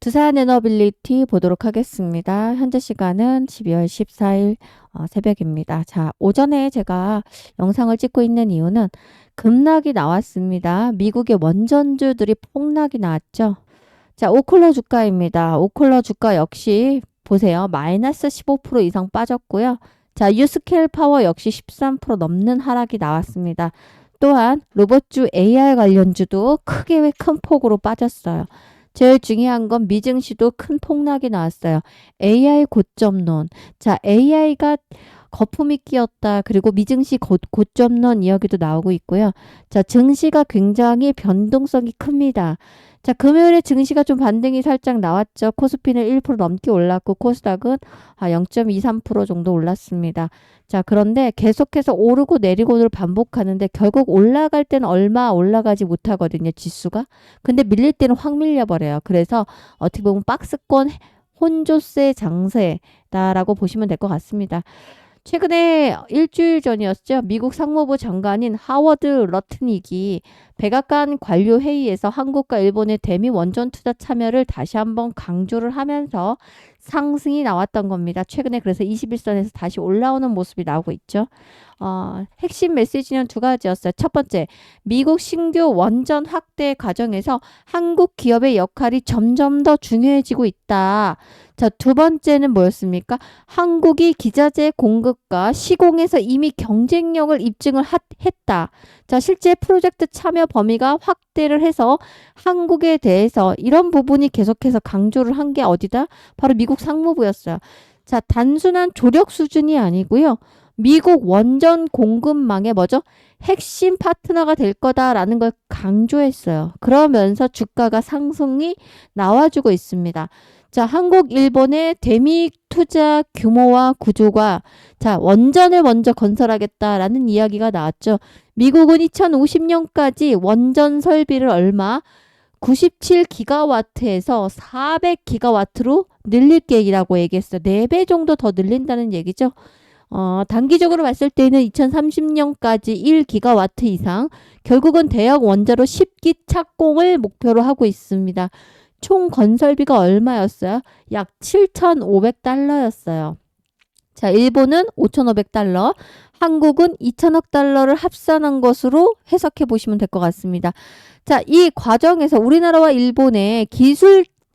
두산 에너빌리티 보도록 하겠습니다. 현재 시간은 12월 14일 새벽입니다. 자, 오전에 제가 영상을 찍고 있는 이유는 급락이 나왔습니다. 미국의 원전주들이 폭락이 나왔죠. 자, 오클러 주가입니다. 오클러 주가 역시 보세요. 마이너스 15% 이상 빠졌고요. 자, 유스케일 파워 역시 13% 넘는 하락이 나왔습니다. 또한 로봇주 AI 관련주도 크게 큰 폭으로 빠졌어요. 제일 중요한 건 미증시도 큰 폭락이 나왔어요. AI 고점론. 자, AI가 거품이 끼었다. 그리고 미증시 고점론 이야기도 나오고 있고요. 자, 증시가 굉장히 변동성이 큽니다. 자, 금요일에 증시가 좀 반등이 살짝 나왔죠. 코스피는 1% 넘게 올랐고 코스닥은 0.23% 정도 올랐습니다. 자, 그런데 계속해서 오르고 내리고를 반복하는데 결국 올라갈 때는 얼마 올라가지 못하거든요, 지수가. 근데 밀릴 때는 확 밀려버려요. 그래서 어떻게 보면 박스권 혼조세 장세다라고 보시면 될 것 같습니다. 최근에 일주일 전이었죠. 미국 상무부 장관인 하워드 러트닉이 백악관 관료 회의에서 한국과 일본의 대미 원전 투자 참여를 다시 한번 강조를 하면서 상승이 나왔던 겁니다. 최근에 그래서 21선에서 다시 올라오는 모습이 나오고 있죠. 핵심 메시지는 두 가지였어요. 첫 번째, 미국 신규 원전 확대 과정에서 한국 기업의 역할이 점점 더 중요해지고 있다. 자, 두 번째는 뭐였습니까? 한국이 기자재 공급과 시공에서 이미 경쟁력을 입증을 했다. 자, 실제 프로젝트 참여 범위가 확대를 해서 한국에 대해서 이런 부분이 계속해서 강조를 한 게 어디다? 바로 미국 상무부였어요. 자, 단순한 조력 수준이 아니고요. 미국 원전 공급망의 뭐죠? 핵심 파트너가 될 거다라는 걸 강조했어요. 그러면서 주가가 상승이 나와주고 있습니다. 자, 한국, 일본의 대미 투자 규모와 구조가 자, 원전을 먼저 건설하겠다라는 이야기가 나왔죠. 미국은 2050년까지 원전 설비를 얼마? 97기가와트에서 400기가와트로 늘릴 계획이라고 얘기했어요. 4배 정도 더 늘린다는 얘기죠. 단기적으로 봤을 때는 2030년까지 1기가와트 이상, 결국은 대형 원자로 10기 착공을 목표로 하고 있습니다. 총 건설비가 얼마였어요? 약 7,500달러였어요. 자, 일본은 5,500달러, 한국은 2천억 달러를 합산한 것으로 해석해 보시면 될 것 같습니다. 자, 이 과정에서 우리나라와 일본의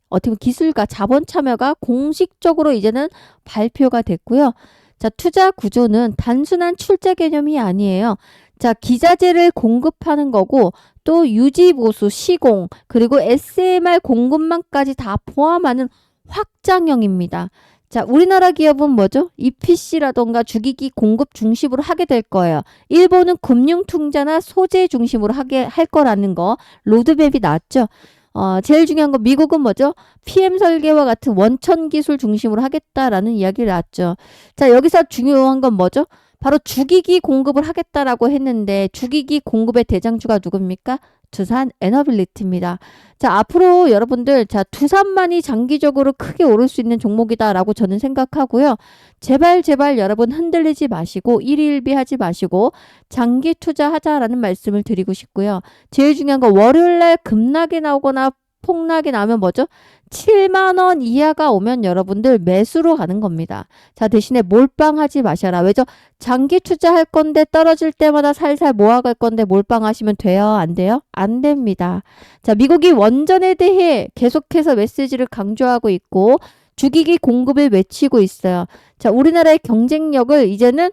어떻게 보면 기술과 자본 참여가 공식적으로 이제는 발표가 됐고요. 자, 투자 구조는 단순한 출자 개념이 아니에요. 자, 기자재를 공급하는 거고 또 유지 보수, 시공, 그리고 SMR 공급망까지 다 포함하는 확장형입니다. 자, 우리나라 기업은 뭐죠? EPC라던가 주기기 공급 중심으로 하게 될 거예요. 일본은 금융 투자나 소재 중심으로 하게 할 거라는 거 로드맵이 나왔죠. 제일 중요한 건 미국은 뭐죠? PM 설계와 같은 원천 기술 중심으로 하겠다라는 이야기를 나왔죠. 자, 여기서 중요한 건 뭐죠? 바로 주기기 공급을 하겠다라고 했는데 주기기 공급의 대장주가 누굽니까? 두산 에너빌리티입니다. 자, 앞으로 여러분들 자, 두산만이 장기적으로 크게 오를 수 있는 종목이다라고 저는 생각하고요. 제발 여러분 흔들리지 마시고 일희일비하지 마시고 장기 투자하자라는 말씀을 드리고 싶고요. 제일 중요한 건 월요일날 급락이 나오거나 폭락이 나면 뭐죠? 7만원 이하가 오면 여러분들 매수로 가는 겁니다. 자, 대신에 몰빵하지 마셔라. 왜죠? 장기 투자할 건데 떨어질 때마다 살살 모아갈 건데 몰빵하시면 돼요? 안 돼요? 안 됩니다. 자, 미국이 원전에 대해 계속해서 메시지를 강조하고 있고 주기기 공급을 외치고 있어요. 자, 우리나라의 경쟁력을 이제는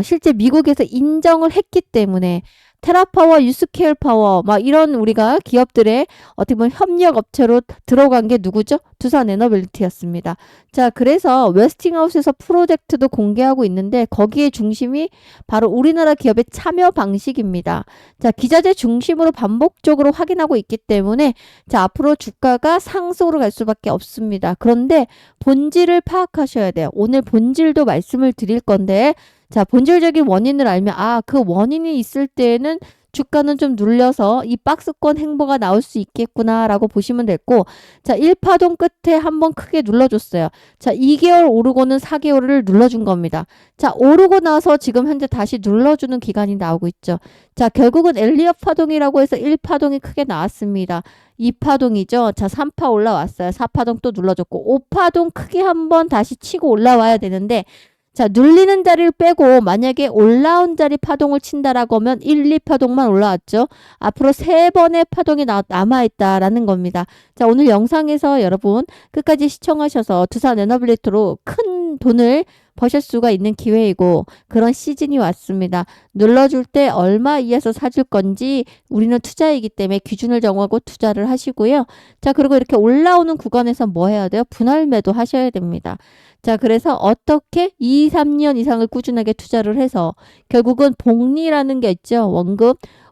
실제 미국에서 인정을 했기 때문에 테라파워, 유스케일 파워, 막 이런 우리가 기업들의 어떻게 보면 협력 업체로 들어간 게 누구죠? 두산 에너빌리티였습니다. 자, 그래서 웨스팅하우스에서 프로젝트도 공개하고 있는데 거기에 중심이 바로 우리나라 기업의 참여 방식입니다. 자, 기자재 중심으로 반복적으로 확인하고 있기 때문에 자, 앞으로 주가가 상승으로 갈 수밖에 없습니다. 그런데 본질을 파악하셔야 돼요. 오늘 본질도 말씀을 드릴 건데 자, 본질적인 원인을 알면 그 원인이 있을 때에는 주가는 좀 눌려서 이 박스권 행보가 나올 수 있겠구나라고 보시면 됐고, 자, 1파동 끝에 한번 크게 눌러줬어요. 자, 2개월 오르고는 4개월을 눌러준 겁니다. 자, 오르고 나서 지금 현재 다시 눌러주는 기간이 나오고 있죠. 자, 결국은 엘리엇 파동이라고 해서 1파동이 크게 나왔습니다. 2파동이죠. 자, 3파 올라왔어요. 4파동 또 눌러줬고 5파동 크게 한번 다시 치고 올라와야 되는데, 자, 눌리는 자리를 빼고 만약에 올라온 자리 파동을 친다라고 하면 1, 2파동만 올라왔죠. 앞으로 3번의 파동이 남아있다라는 겁니다. 자, 오늘 영상에서 여러분 끝까지 시청하셔서 두산 에너빌리티로 큰 돈을 버실 수가 있는 기회이고 그런 시즌이 왔습니다. 눌러줄 때 얼마 이에서 사줄 건지 우리는 투자이기 때문에 기준을 정하고 투자를 하시고요. 자, 그리고 이렇게 올라오는 구간에서 뭐 해야 돼요? 분할 매도 하셔야 됩니다. 자, 그래서 어떻게 2, 3년 이상을 꾸준하게 투자를 해서 결국은 복리라는 게 있죠.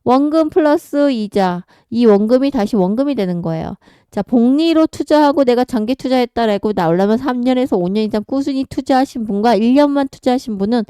원금 플러스 이자. 이 원금이 다시 원금이 되는 거예요. 자, 복리로 투자하고 내가 장기 투자했다라고 나오려면 3년에서 5년 이상 꾸준히 투자하신 분과 1년만 투자하신 분은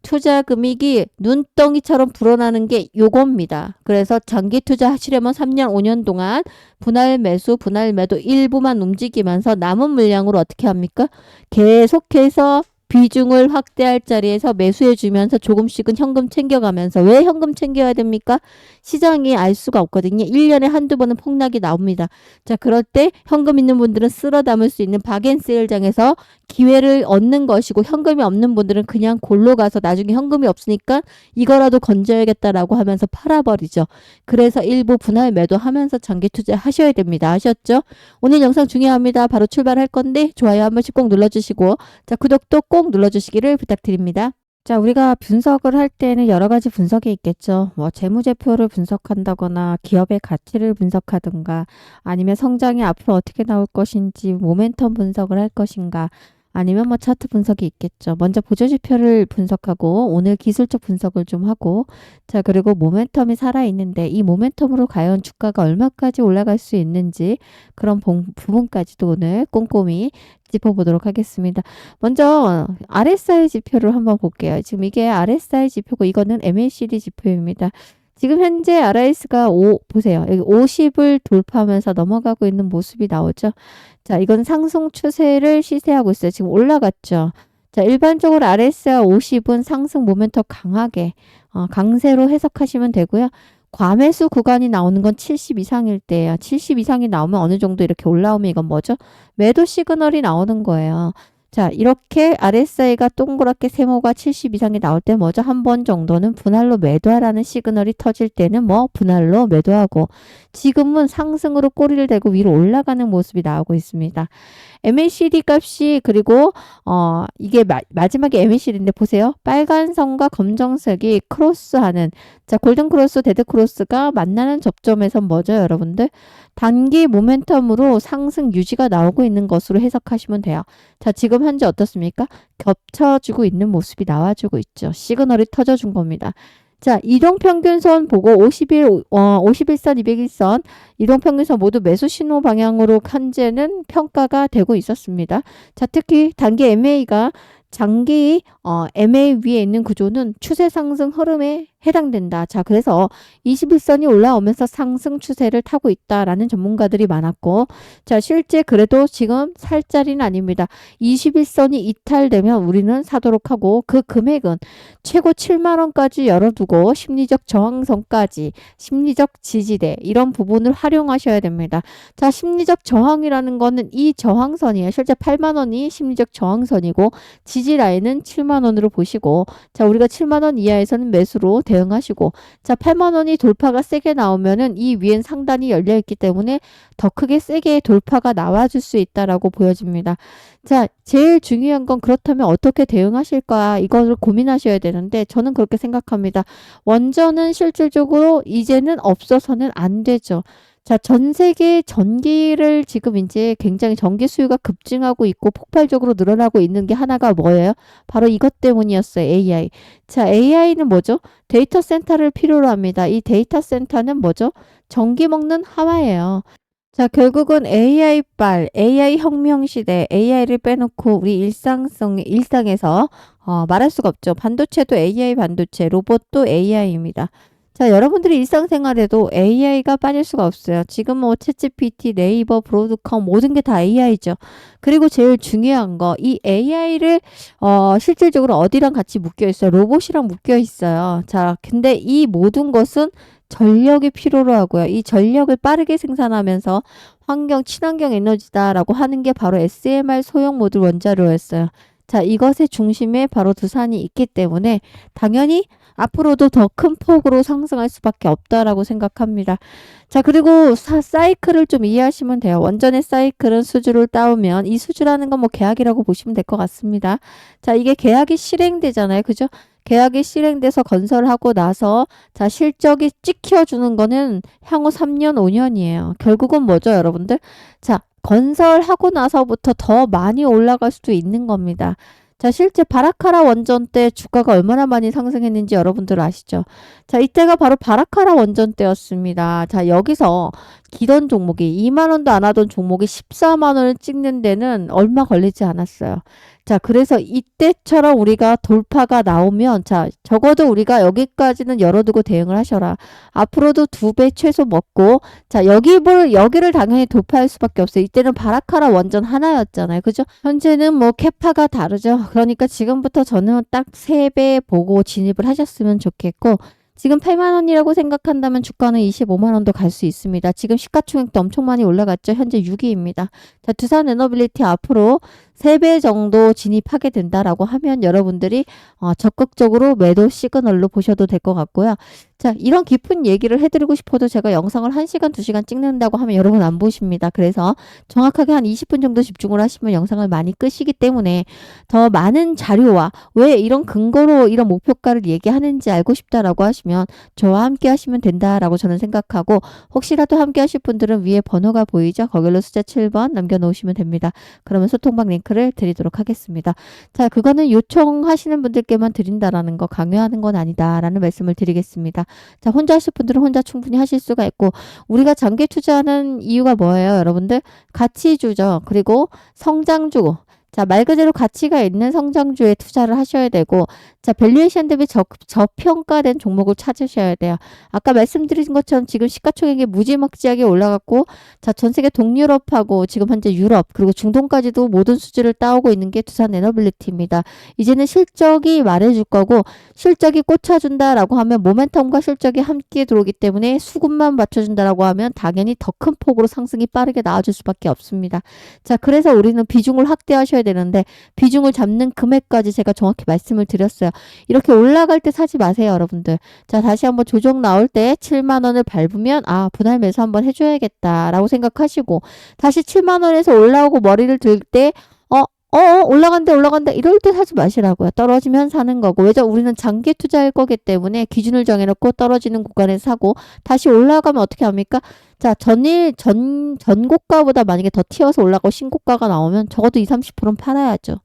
투자 금액이 눈덩이처럼 불어나는 게 요겁니다. 그래서 장기 투자 하시려면 3년, 5년 동안 분할 매수, 분할 매도 일부만 움직이면서 남은 물량으로 어떻게 합니까? 계속해서 비중을 확대할 자리에서 매수해 주면서 조금씩은 현금 챙겨가면서 왜 현금 챙겨야 됩니까? 시장이 알 수가 없거든요. 1년에 한두 번은 폭락이 나옵니다. 자, 그럴 때 현금 있는 분들은 쓸어 담을 수 있는 박앤세일장에서 기회를 얻는 것이고 현금이 없는 분들은 그냥 골로 가서 나중에 현금이 없으니까 이거라도 건져야겠다라고 하면서 팔아버리죠. 그래서 일부 분할 매도하면서 장기 투자 하셔야 됩니다. 아셨죠? 오늘 영상 중요합니다. 바로 출발할 건데 좋아요 한 번씩 꼭 눌러주시고 자, 구독도 꼭 눌러주시기를 부탁드립니다. 자, 우리가 분석을 할 때는 여러 가지 분석이 있겠죠. 뭐 재무제표를 분석한다거나 기업의 가치를 분석하든가 아니면 성장이 앞으로 어떻게 나올 것인지 모멘텀 분석을 할 것인가 아니면 뭐 차트 분석이 있겠죠. 먼저 보조지표를 분석하고 오늘 기술적 분석을 좀 하고 자, 그리고 모멘텀이 살아있는데 이 모멘텀으로 과연 주가가 얼마까지 올라갈 수 있는지 그런 부분까지도 오늘 꼼꼼히 짚어보도록 하겠습니다. 먼저 RSI 지표를 한번 볼게요. 지금 이게 RSI 지표고 이거는 MACD 지표입니다. 지금 현재 RSI가 보세요. 여기 50을 돌파하면서 넘어가고 있는 모습이 나오죠. 자, 이건 상승 추세를 시사하고 있어요. 지금 올라갔죠. 자, 일반적으로 RSI 50은 상승 모멘텀 강하게 강세로 해석하시면 되고요. 과매수 구간이 나오는 건 70 이상일 때예요. 70 이상이 나오면 어느 정도 이렇게 올라오면 이건 뭐죠? 매도 시그널이 나오는 거예요. 자, 이렇게 RSI가 동그랗게 세모가 70 이상이 나올 때 뭐죠? 한 번 정도는 분할로 매도하라는 시그널이 터질 때는 뭐 분할로 매도하고 지금은 상승으로 꼬리를 대고 위로 올라가는 모습이 나오고 있습니다. MACD 값이 그리고 이게 마지막에 MACD인데 보세요. 빨간 선과 검정색이 크로스하는 자, 골든 크로스, 데드 크로스가 만나는 접점에서 뭐죠, 여러분들? 단기 모멘텀으로 상승 유지가 나오고 있는 것으로 해석하시면 돼요. 자, 지금 현재 어떻습니까? 겹쳐지고 있는 모습이 나와주고 있죠. 시그널이 터져준 겁니다. 자, 이동평균선 보고 51선, 201선 이동평균선 모두 매수 신호 방향으로 현재는 평가가 되고 있었습니다. 자, 특히 단기 MA가 장기 MA 위에 있는 구조는 추세 상승 흐름에 해당된다. 자, 그래서 21선이 올라오면서 상승 추세를 타고 있다라는 전문가들이 많았고 자, 실제 그래도 지금 살 자리는 아닙니다. 21선이 이탈되면 우리는 사도록 하고 그 금액은 최고 7만 원까지 열어두고 심리적 저항선까지 심리적 지지대 이런 부분을 활용하셔야 됩니다. 자, 심리적 저항이라는 거는 이 저항선이에요. 실제 8만 원이 심리적 저항선이고 지지 라인은 7만 원으로 보시고 자, 우리가 7만 원 이하에서는 매수로 대응하시고 자, 8만 원이 돌파가 세게 나오면은 이 위엔 상단이 열려 있기 때문에 더 크게 세게 돌파가 나와줄 수 있다라고 보여집니다. 자, 제일 중요한 건 그렇다면 어떻게 대응하실까 이거를 고민하셔야 되는데 저는 그렇게 생각합니다. 원전은 실질적으로 이제는 없어서는 안 되죠. 자, 전 세계 전기를 지금 이제 굉장히 전기 수요가 급증하고 있고 폭발적으로 늘어나고 있는 게 하나가 뭐예요? 바로 이것 때문이었어요. AI. 자, AI는 뭐죠? 데이터 센터를 필요로 합니다. 이 데이터 센터는 뭐죠? 전기 먹는 하마예요. 자, 결국은 AI AI 혁명 시대, AI를 빼놓고 우리 일상에서 말할 수가 없죠. 반도체도 AI 반도체, 로봇도 AI입니다. 자, 여러분들이 일상생활에도 AI가 빠질 수가 없어요. 지금 뭐 챗GPT, 네이버, 브로드컴 모든 게 다 AI죠. 그리고 제일 중요한 거, 이 AI를 실질적으로 어디랑 같이 묶여 있어요? 로봇이랑 묶여 있어요. 자, 근데 이 모든 것은 전력이 필요로 하고요. 이 전력을 빠르게 생산하면서 친환경 에너지다라고 하는 게 바로 SMR 소형 모듈 원자로였어요. 자, 이것의 중심에 바로 두산이 있기 때문에 당연히 앞으로도 더 큰 폭으로 상승할 수밖에 없다라고 생각합니다. 자, 그리고 사이클을 좀 이해하시면 돼요. 원전의 사이클은 수주를 따오면 이 수주라는 건 뭐 계약이라고 보시면 될 것 같습니다. 자, 이게 계약이 실행되잖아요. 그죠? 계약이 실행돼서 건설하고 나서 자, 실적이 찍혀주는 거는 향후 3년, 5년이에요. 결국은 뭐죠, 여러분들? 자, 건설하고 나서부터 더 많이 올라갈 수도 있는 겁니다. 자, 실제 바라카라 원전 때 주가가 얼마나 많이 상승했는지 여러분들 아시죠? 자, 이때가 바로 바라카라 원전 때였습니다. 자, 여기서 기던 종목이 2만 원도 안 하던 종목이 14만 원을 찍는 데는 얼마 걸리지 않았어요. 자, 그래서 이때처럼 우리가 돌파가 나오면 자, 적어도 우리가 여기까지는 열어두고 대응을 하셔라. 앞으로도 2배 최소 먹고 자, 여기를 당연히 돌파할 수밖에 없어요. 이때는 바라카라 원전 하나였잖아요. 그죠? 현재는 뭐 캐파가 다르죠. 그러니까 지금부터 저는 딱 3배 보고 진입을 하셨으면 좋겠고 지금 8만 원이라고 생각한다면 주가는 25만 원도 갈 수 있습니다. 지금 시가총액도 엄청 많이 올라갔죠. 현재 6위입니다. 자, 두산 에너빌리티 앞으로 3배 정도 진입하게 된다라고 하면 여러분들이 적극적으로 매도 시그널로 보셔도 될 것 같고요. 자, 이런 깊은 얘기를 해드리고 싶어도 제가 영상을 1시간, 2시간 찍는다고 하면 여러분 안 보십니다. 그래서 정확하게 한 20분 정도 집중을 하시면 영상을 많이 끄시기 때문에 더 많은 자료와 왜 이런 근거로 이런 목표가를 얘기하는지 알고 싶다라고 하시면 저와 함께 하시면 된다라고 저는 생각하고 혹시라도 함께 하실 분들은 위에 번호가 보이죠? 거기로 숫자 7번 남겨놓으시면 됩니다. 그러면 소통방 링크를 드리도록 하겠습니다. 자, 그거는 요청하시는 분들께만 드린다라는 거 강요하는 건 아니다라는 말씀을 드리겠습니다. 자, 혼자 하실 분들은 혼자 충분히 하실 수가 있고 우리가 장기 투자하는 이유가 뭐예요, 여러분들? 가치주죠. 그리고 성장주. 자, 말 그대로 가치가 있는 성장주에 투자를 하셔야 되고 자, 밸류에이션 대비 저평가된 종목을 찾으셔야 돼요. 아까 말씀드린 것처럼 지금 시가총액이 무지막지하게 올라갔고 자, 전 세계 동유럽하고 지금 현재 유럽 그리고 중동까지도 모든 수주를 따오고 있는 게 두산 에너빌리티입니다. 이제는 실적이 말해줄 거고 실적이 꽂혀준다라고 하면 모멘텀과 실적이 함께 들어오기 때문에 수급만 맞춰준다라고 하면 당연히 더 큰 폭으로 상승이 빠르게 나와줄 수밖에 없습니다. 자, 그래서 우리는 비중을 확대하셔야 되는데 비중을 잡는 금액까지 제가 정확히 말씀을 드렸어요. 이렇게 올라갈 때 사지 마세요, 여러분들. 자, 다시 한번 조정 나올 때 7만 원을 밟으면 분할 매수 한번 해줘야겠다라고 생각하시고 다시 7만 원에서 올라오고 머리를 들 때 올라간다 이럴 때 사지 마시라고요. 떨어지면 사는 거고 왜죠? 우리는 장기 투자할 거기 때문에 기준을 정해놓고 떨어지는 구간에 사고 다시 올라가면 어떻게 합니까? 자, 전고가보다 만약에 더 튀어서 올라가고 신고가가 나오면 적어도 20, 30%는 팔아야죠.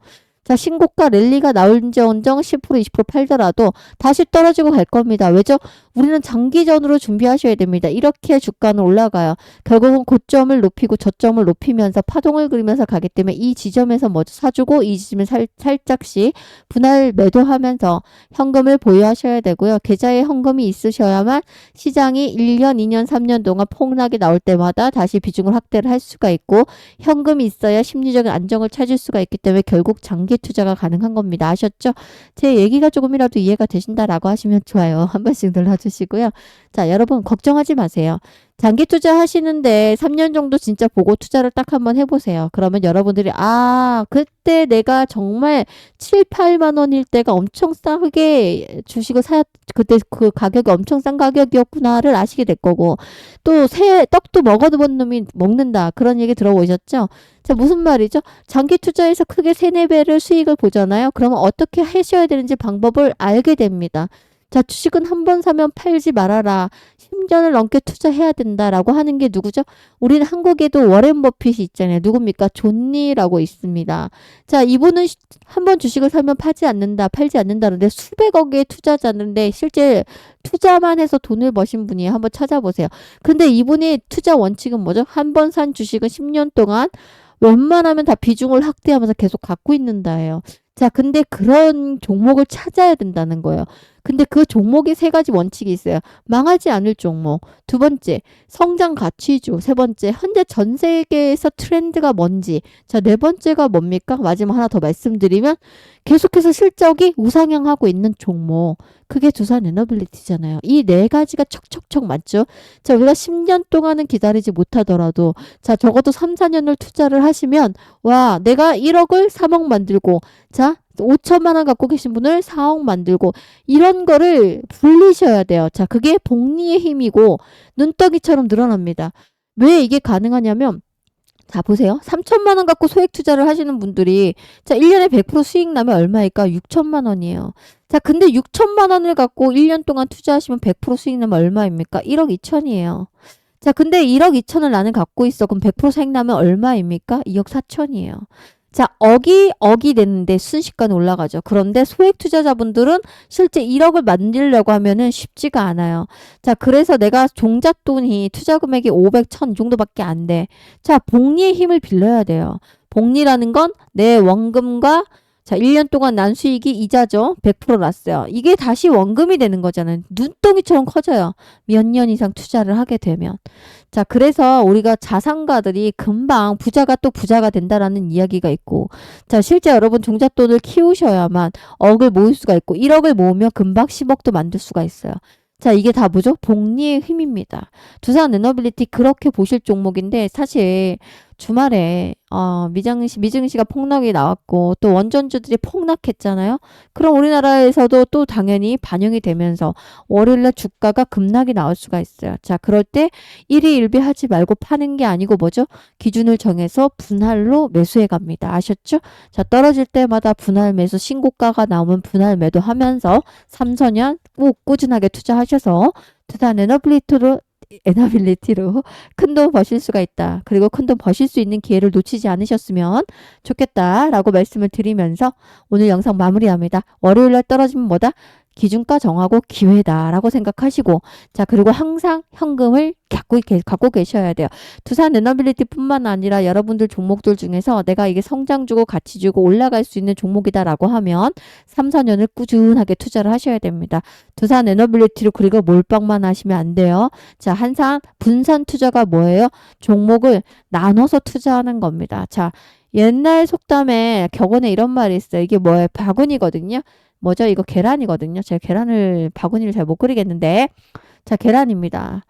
자, 신고가 랠리가 나올지언정 10%, 20% 팔더라도 다시 떨어지고 갈 겁니다. 왜죠? 우리는 장기전으로 준비하셔야 됩니다. 이렇게 주가는 올라가요. 결국은 고점을 높이고 저점을 높이면서 파동을 그리면서 가기 때문에 이 지점에서 먼저 사주고 이 지점에 살짝씩 분할 매도하면서 현금을 보유하셔야 되고요. 계좌에 현금이 있으셔야만 시장이 1년, 2년, 3년 동안 폭락이 나올 때마다 다시 비중을 확대를 할 수가 있고 현금이 있어야 심리적인 안정을 찾을 수가 있기 때문에 결국 장기 투자가 가능한 겁니다. 아셨죠? 제 얘기가 조금이라도 이해가 되신다라고 하시면 좋아요. 한 번씩 눌러주시고요. 자, 여러분 걱정하지 마세요. 장기 투자 하시는데 3년 정도 진짜 보고 투자를 딱 한번 해보세요. 그러면 여러분들이 그때 내가 정말 7, 8만 원일 때가 엄청 싸게 주식을 그때 그 가격이 엄청 싼 가격이었구나를 아시게 될 거고 또 새 떡도 먹어본 놈이 먹는다. 그런 얘기 들어보셨죠? 자, 무슨 말이죠? 장기 투자에서 크게 3, 4배를 수익을 보잖아요. 그러면 어떻게 하셔야 되는지 방법을 알게 됩니다. 자, 주식은 한 번 사면 팔지 말아라. 10년을 넘게 투자해야 된다라고 하는 게 누구죠? 우리는 한국에도 워렌 버핏이 있잖아요. 누굽니까? 존니라고 있습니다. 자, 이분은 한 번 주식을 사면 팔지 않는다는데 수백억의 투자자인데 실제 투자만 해서 돈을 버신 분이에요. 한번 찾아보세요. 근데 이분의 투자 원칙은 뭐죠? 한 번 산 주식은 10년 동안 웬만하면 다 비중을 확대하면서 계속 갖고 있는다예요. 자, 근데 그런 종목을 찾아야 된다는 거예요. 근데 그 종목이 세 가지 원칙이 있어요. 망하지 않을 종목. 두 번째, 성장 가치주. 세 번째, 현재 전 세계에서 트렌드가 뭔지. 자, 네 번째가 뭡니까? 마지막 하나 더 말씀드리면 계속해서 실적이 우상향하고 있는 종목. 그게 두산 에너빌리티잖아요. 이 네 가지가 척척척 맞죠? 자, 우리가 10년 동안은 기다리지 못하더라도 자, 적어도 3, 4년을 투자를 하시면 와, 내가 1억을 3억 만들고 자, 5천만 원 갖고 계신 분을 4억 만들고 이런 거를 불리셔야 돼요. 자, 그게 복리의 힘이고 눈덩이처럼 늘어납니다. 왜 이게 가능하냐면 자, 보세요. 3천만 원 갖고 소액 투자를 하시는 분들이 자, 1년에 100% 수익 나면 얼마일까? 6천만 원이에요. 자, 근데 6천만 원을 갖고 1년 동안 투자하시면 100% 수익 나면 얼마입니까? 1억 2천이에요. 자, 근데 1억 2천을 나는 갖고 있어. 그럼 100% 수익 나면 얼마입니까? 2억 4천이에요. 자, 억이 됐는데 순식간에 올라가죠. 그런데 소액 투자자분들은 실제 1억을 만들려고 하면은 쉽지가 않아요. 자, 그래서 내가 종잣돈이 투자 금액이 500, 1000 이 정도밖에 안 돼. 자, 복리의 힘을 빌려야 돼요. 복리라는 건 내 원금과 자, 1년 동안 난 수익이 이자죠. 100% 났어요. 이게 다시 원금이 되는 거잖아요. 눈덩이처럼 커져요. 몇 년 이상 투자를 하게 되면. 자, 그래서 우리가 자산가들이 금방 부자가 또 부자가 된다라는 이야기가 있고, 자, 실제 여러분 종잣돈을 키우셔야만 억을 모을 수가 있고, 1억을 모으면 금방 10억도 만들 수가 있어요. 자, 이게 다 뭐죠? 복리의 힘입니다. 두산 에너빌리티 그렇게 보실 종목인데, 사실 주말에 미증시가 폭락이 나왔고 또 원전주들이 폭락했잖아요. 그럼 우리나라에서도 또 당연히 반영이 되면서 월요일날 주가가 급락이 나올 수가 있어요. 자, 그럴 때 일희일비하지 말고 파는 게 아니고 뭐죠? 기준을 정해서 분할로 매수해 갑니다. 아셨죠? 자, 떨어질 때마다 분할 매수 신고가가 나오면 분할 매도하면서 3, 4년 꼭 꾸준하게 투자하셔서 두산 에너빌리티로 큰 돈 버실 수가 있다. 그리고 큰 돈 버실 수 있는 기회를 놓치지 않으셨으면 좋겠다라고 말씀을 드리면서 오늘 영상 마무리합니다. 월요일날 떨어지면 뭐다? 기준가 정하고 기회다라고 생각하시고 자, 그리고 항상 현금을 갖고 계셔야 돼요. 두산 에너빌리티뿐만 아니라 여러분들 종목들 중에서 내가 이게 성장 주고 가치 주고 올라갈 수 있는 종목이다라고 하면 3, 4년을 꾸준하게 투자를 하셔야 됩니다. 두산 에너빌리티로 그리고 몰빵만 하시면 안 돼요. 자, 항상 분산 투자가 뭐예요? 종목을 나눠서 투자하는 겁니다. 자, 옛날 속담에 격언에 이런 말이 있어요. 이게 뭐예요? 바구니거든요. 뭐죠? 이거 계란이거든요. 제가 바구니를 잘 못 그리겠는데. 자, 계란입니다.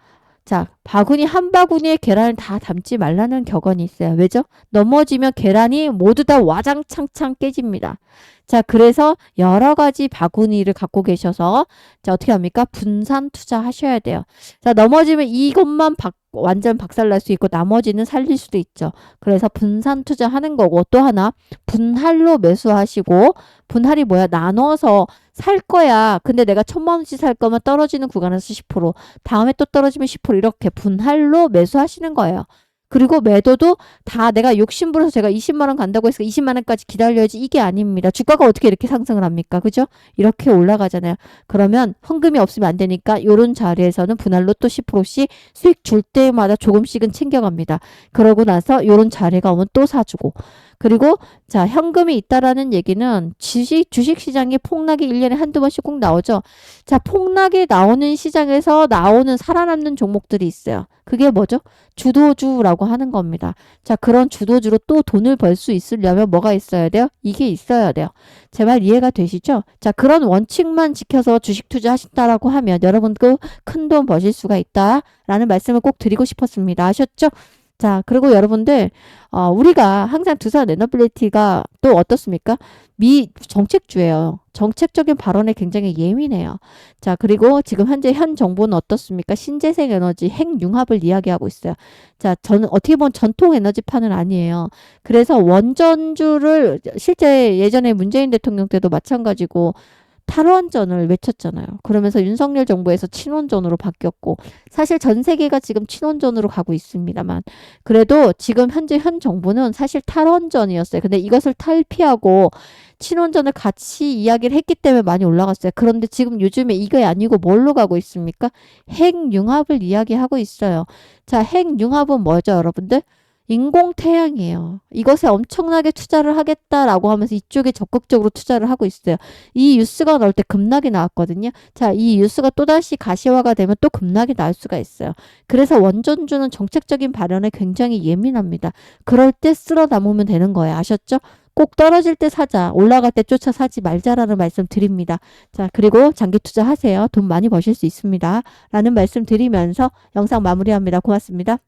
자, 바구니 한 바구니에 계란을 다 담지 말라는 격언이 있어요. 왜죠? 넘어지면 계란이 모두 다 와장창창 깨집니다. 자, 그래서 여러 가지 바구니를 갖고 계셔서 자, 어떻게 합니까? 분산 투자하셔야 돼요. 자, 넘어지면 이것만 완전 박살날 수 있고 나머지는 살릴 수도 있죠. 그래서 분산 투자하는 거고 또 하나 분할로 매수하시고 분할이 뭐야? 나눠서 살 거야. 근데 내가 1,000만 원씩 살 거면 떨어지는 구간에서 10%, 다음에 또 떨어지면 10% 이렇게 분할로 매수하시는 거예요. 그리고 매도도 다 내가 욕심부려서 제가 20만 원 간다고 해서 20만 원까지 기다려야지 이게 아닙니다. 주가가 어떻게 이렇게 상승을 합니까? 그죠? 이렇게 올라가잖아요. 그러면 현금이 없으면 안 되니까 이런 자리에서는 분할로 또 10%씩 수익 줄 때마다 조금씩은 챙겨갑니다. 그러고 나서 이런 자리가 오면 또 사주고 그리고 자, 현금이 있다라는 얘기는 주식 시장이 폭락이 1년에 한두 번씩 꼭 나오죠. 자, 폭락이 나오는 시장에서 나오는 살아남는 종목들이 있어요. 그게 뭐죠? 주도주라고 하는 겁니다. 자, 그런 주도주로 또 돈을 벌 수 있으려면 뭐가 있어야 돼요? 이게 있어야 돼요. 제 말 이해가 되시죠? 자, 그런 원칙만 지켜서 주식 투자하신다라고 하면 여러분도 큰 돈 버실 수가 있다라는 말씀을 꼭 드리고 싶었습니다. 아셨죠? 자, 그리고 여러분들, 우리가 항상 두산 에너빌리티가 또 어떻습니까? 정책주예요. 정책적인 발언에 굉장히 예민해요. 자, 그리고 지금 현재 현 정부는 어떻습니까? 신재생 에너지 핵융합을 이야기하고 있어요. 자, 저는 어떻게 보면 전통 에너지판은 아니에요. 그래서 원전주를 실제 예전에 문재인 대통령 때도 마찬가지고 탈원전을 외쳤잖아요. 그러면서 윤석열 정부에서 친원전으로 바뀌었고 사실 전 세계가 지금 친원전으로 가고 있습니다만 그래도 지금 현재 현 정부는 사실 탈원전이었어요. 근데 이것을 탈피하고 친원전을 같이 이야기를 했기 때문에 많이 올라갔어요. 그런데 지금 요즘에 이게 아니고 뭘로 가고 있습니까? 핵융합을 이야기하고 있어요. 자, 핵융합은 뭐죠, 여러분들? 인공태양이에요. 이것에 엄청나게 투자를 하겠다라고 하면서 이쪽에 적극적으로 투자를 하고 있어요. 이 뉴스가 나올 때 급락이 나왔거든요. 자, 이 뉴스가 또다시 가시화가 되면 또 급락이 나올 수가 있어요. 그래서 원전주는 정책적인 발언에 굉장히 예민합니다. 그럴 때 쓸어 담으면 되는 거예요. 아셨죠? 꼭 떨어질 때 사자, 올라갈 때 쫓아 사지 말자라는 말씀 드립니다. 자, 그리고 장기 투자하세요. 돈 많이 버실 수 있습니다. 라는 말씀 드리면서 영상 마무리합니다. 고맙습니다.